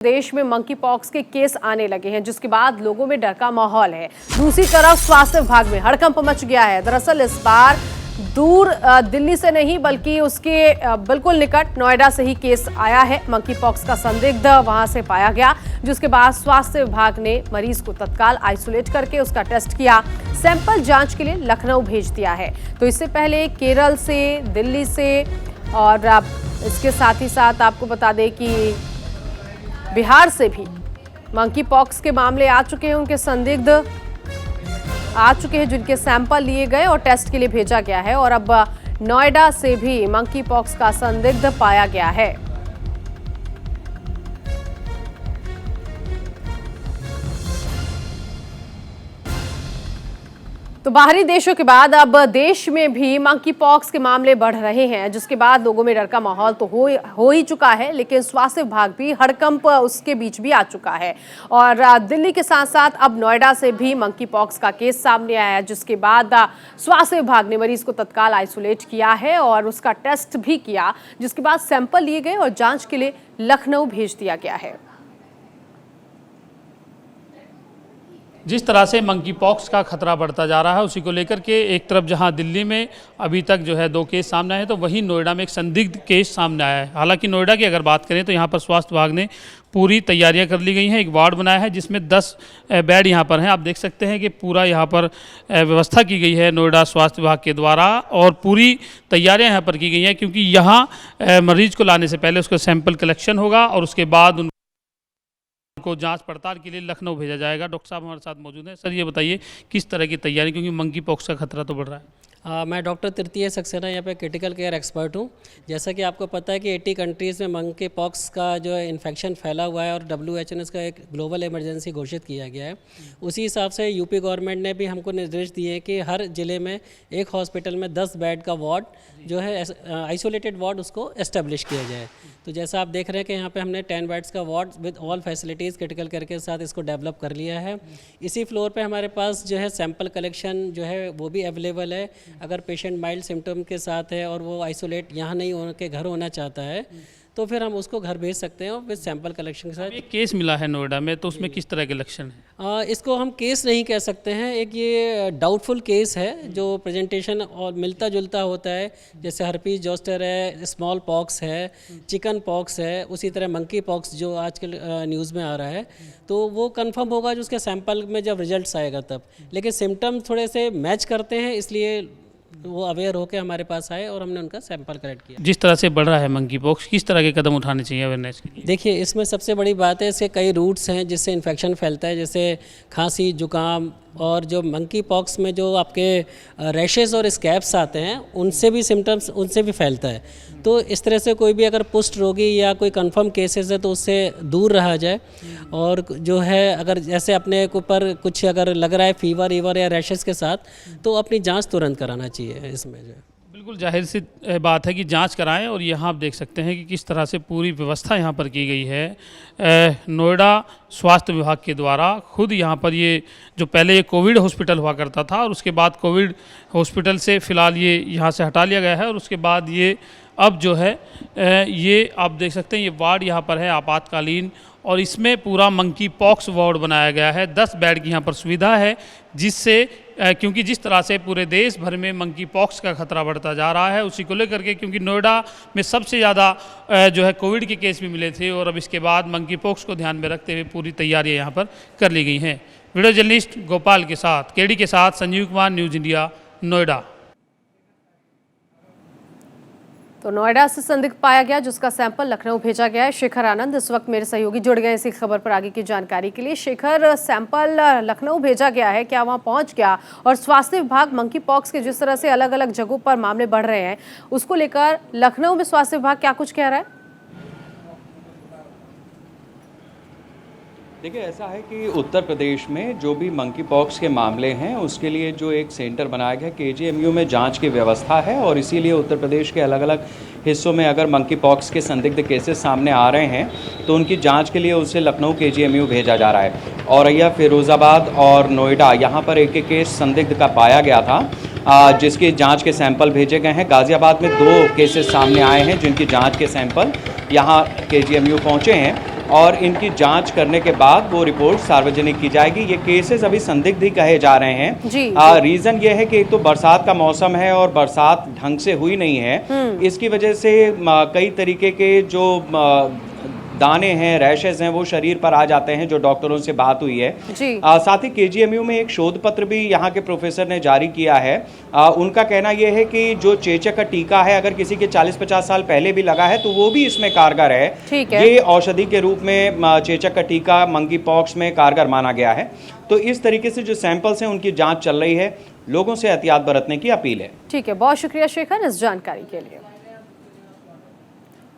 देश में monkey pox के केस आने लगे हैं, जिसके बाद लोगों में डर का माहौल है। दूसरी तरफ स्वास्थ्य विभाग में हड़कंप मच गया है। दरअसल इस बार दूर दिल्ली से नहीं बल्कि उसके बिल्कुल निकट नोएडा से ही केस आया है। मंकी पॉक्स का संदिग्ध वहां से पाया गया, जिसके बाद स्वास्थ्य विभाग ने मरीज को तत्काल आइसोलेट करके उसका टेस्ट किया, सैंपल जांच के लिए लखनऊ भेज दिया है। तो इससे पहले केरल से, दिल्ली से और इसके साथ ही साथ आपको बता दें कि बिहार से भी मंकी पॉक्स के मामले आ चुके हैं। उनके संदिग्ध आ चुके हैं, जिनके सैंपल लिए गए और टेस्ट के लिए भेजा गया है। और अब नोएडा से भी मंकी पॉक्स का संदिग्ध पाया गया है। तो बाहरी देशों के बाद अब देश में भी मंकी पॉक्स के मामले बढ़ रहे हैं, जिसके बाद लोगों में डर का माहौल तो हो ही चुका है, लेकिन स्वास्थ्य विभाग भी हड़कंप उसके बीच भी आ चुका है। और दिल्ली के साथ साथ अब नोएडा से भी मंकी पॉक्स का केस सामने आया है, जिसके बाद स्वास्थ्य विभाग ने मरीज को तत्काल आइसोलेट किया है और उसका टेस्ट भी किया, जिसके बाद सैंपल लिए गए और जाँच के लिए लखनऊ भेज दिया गया है। जिस तरह से मंकी पॉक्स का खतरा बढ़ता जा रहा है, उसी को लेकर के एक तरफ जहां दिल्ली में अभी तक जो है 2 केस सामने आए, तो वहीं नोएडा में एक संदिग्ध केस सामने आया है। हालांकि नोएडा की अगर बात करें तो यहां पर स्वास्थ्य विभाग ने पूरी तैयारियां कर ली गई हैं। एक वार्ड बनाया है जिसमें 10 बेड यहां पर हैं। आप देख सकते हैं कि पूरा यहां पर व्यवस्था की गई है नोएडा स्वास्थ्य विभाग के द्वारा, और पूरी तैयारियाँ यहाँ पर की गई हैं, क्योंकि यहाँ मरीज को लाने से पहले उसका सैंपल कलेक्शन होगा और उसके बाद को जांच पड़ताल के लिए लखनऊ भेजा जाएगा। डॉक्टर साहब हमारे साथ मौजूद हैं। सर, ये बताइए किस तरह की तैयारी, क्योंकि मंकी पॉक्स का खतरा तो बढ़ रहा है। मैं डॉक्टर तृतीय सक्सेना यहाँ पे क्रिटिकल केयर एक्सपर्ट हूँ। जैसा कि आपको पता है कि 80 कंट्रीज़ में मंकी पॉक्स का जो इन्फेक्शन फैला हुआ है और WHO ने इसका एक ग्लोबल इमरजेंसी घोषित किया गया है। उसी हिसाब से यूपी गवर्नमेंट ने भी हमको निर्देश दिए हैं कि हर ज़िले में एक हॉस्पिटल में 10 बेड का वार्ड जो है आइसोलेटेड वार्ड उसको एस्टेब्लिश किया जाए। तो जैसा आप देख रहे हैं कि यहाँ पे हमने 10 बेड्स का ward with all facilities critical care के साथ इसको डेवलप कर लिया है। इसी फ्लोर पे हमारे पास जो है सैंपल कलेक्शन जो है वो भी अवेलेबल है। अगर पेशेंट माइल्ड सिम्टम के साथ है और वो आइसोलेट यहाँ नहीं होकर घर होना चाहता है, तो फिर हम उसको घर भेज सकते हैं और फिर सैंपल कलेक्शन के साथ। एक केस मिला है नोएडा में, तो उसमें किस तरह के लक्षण हैं? इसको हम केस नहीं कह सकते हैं। एक ये डाउटफुल केस है जो प्रेजेंटेशन और मिलता जुलता होता है, जैसे हर्पीस जोस्टर है, स्मॉल पॉक्स है, चिकन पॉक्स है, उसी तरह मंकी पॉक्स जो आजकल न्यूज़ में आ रहा है। तो वो कंफर्म होगा जो उसके सैंपल में जब रिजल्ट्स आएगा तब। लेकिन सिम्टम थोड़े से मैच करते हैं, इसलिए वो अवेयर होकर हमारे पास आए और हमने उनका सैंपल कलेक्ट किया। जिस तरह से बढ़ रहा है मंकी पॉक्स, किस तरह के कदम उठाने चाहिए अवेयरनेस के लिए? देखिए, इसमें सबसे बड़ी बात है, इसके कई रूट्स हैं जिससे इन्फेक्शन फैलता है, जैसे खांसी, जुकाम, और जो मंकी पॉक्स में जो आपके रैशेस और स्कैब्स आते हैं उनसे भी सिम्टम्स उनसे भी फैलता है। तो इस तरह से कोई भी अगर पुष्ट रोगी या कोई कंफर्म केसेस है तो उससे दूर रहा जाए। और जो है अगर जैसे अपने ऊपर कुछ अगर लग रहा है फीवर या रैशेस के साथ, तो अपनी जांच तुरंत कराना चाहिए। इसमें जो बिल्कुल जाहिर सी बात है कि जांच कराएं। और यहाँ आप देख सकते हैं कि किस तरह से पूरी व्यवस्था यहाँ पर की गई है नोएडा स्वास्थ्य विभाग के द्वारा। खुद यहाँ पर ये जो पहले ये कोविड हॉस्पिटल हुआ करता था और उसके बाद कोविड हॉस्पिटल से फ़िलहाल ये यहाँ से हटा लिया गया है, और उसके बाद ये अब जो है ये आप देख सकते हैं ये वार्ड यहाँ पर है आपातकालीन, और इसमें पूरा मंकी पॉक्स वार्ड बनाया गया है। 10 बेड की यहाँ पर सुविधा है, जिससे क्योंकि जिस तरह से पूरे देश भर में मंकी पॉक्स का खतरा बढ़ता जा रहा है, उसी को लेकर के, क्योंकि नोएडा में सबसे ज़्यादा जो है कोविड के केस भी मिले थे, और अब इसके बाद मंकी पॉक्स को ध्यान में रखते हुए पूरी तैयारियां यहाँ पर कर ली गई हैं। वीडियो जर्नलिस्ट गोपाल के साथ, केडी के साथ संजीव कुमार, न्यूज़ इंडिया, नोएडा। तो नोएडा से संदिग्ध पाया गया, जिसका सैंपल लखनऊ भेजा गया है। शेखर आनंद इस वक्त मेरे सहयोगी जुड़ गए इसी खबर पर आगे की जानकारी के लिए। शेखर, सैंपल लखनऊ भेजा गया है, क्या वहां पहुंच गया? और स्वास्थ्य विभाग मंकी पॉक्स के जिस तरह से अलग अलग जगहों पर मामले बढ़ रहे हैं, उसको लेकर लखनऊ में स्वास्थ्य विभाग क्या कुछ कह रहा है? देखिए, ऐसा है कि उत्तर प्रदेश में जो भी मंकी पॉक्स के मामले हैं उसके लिए जो एक सेंटर बनाया गया KGMU में जांच की व्यवस्था है, और इसीलिए उत्तर प्रदेश के अलग अलग हिस्सों में अगर मंकी पॉक्स के संदिग्ध केसेस सामने आ रहे हैं तो उनकी जांच के लिए उसे लखनऊ KGMU भेजा जा रहा है। औरैया, फिरोज़ाबाद और नोएडा यहाँ पर एक केस संदिग्ध का पाया गया था, जिसकी जांच के सैंपल भेजे गए हैं। गाज़ियाबाद में 2 केसेस सामने आए हैं जिनकी जांच के सैंपल यहाँ KGMU पहुँचे हैं। और इनकी जांच करने के बाद वो रिपोर्ट सार्वजनिक की जाएगी। ये केसेस अभी संदिग्ध ही कहे जा रहे हैं। जी। रीज़न ये है कि एक तो बरसात का मौसम है और बरसात ढंग से हुई नहीं है, इसकी वजह से कई तरीके के जो दाने हैं, रैशेज हैं, वो शरीर पर आ जाते हैं, जो डॉक्टरों से बात हुई है। जी। साथ ही केजीएमयू में एक शोध पत्र भी यहाँ के प्रोफेसर ने जारी किया है। उनका कहना यह है कि जो चेचक का टीका है, अगर किसी के 40-50 साल पहले भी लगा है तो वो भी इसमें कारगर है। ठीक है। ये औषधि के रूप में चेचक का टीका मंकी पॉक्स में कारगर माना गया है। तो इस तरीके से जो सैंपल्स हैं उनकी जाँच चल रही है। लोगों से एहतियात बरतने की अपील है। ठीक है, बहुत शुक्रिया शेखर इस जानकारी के लिए।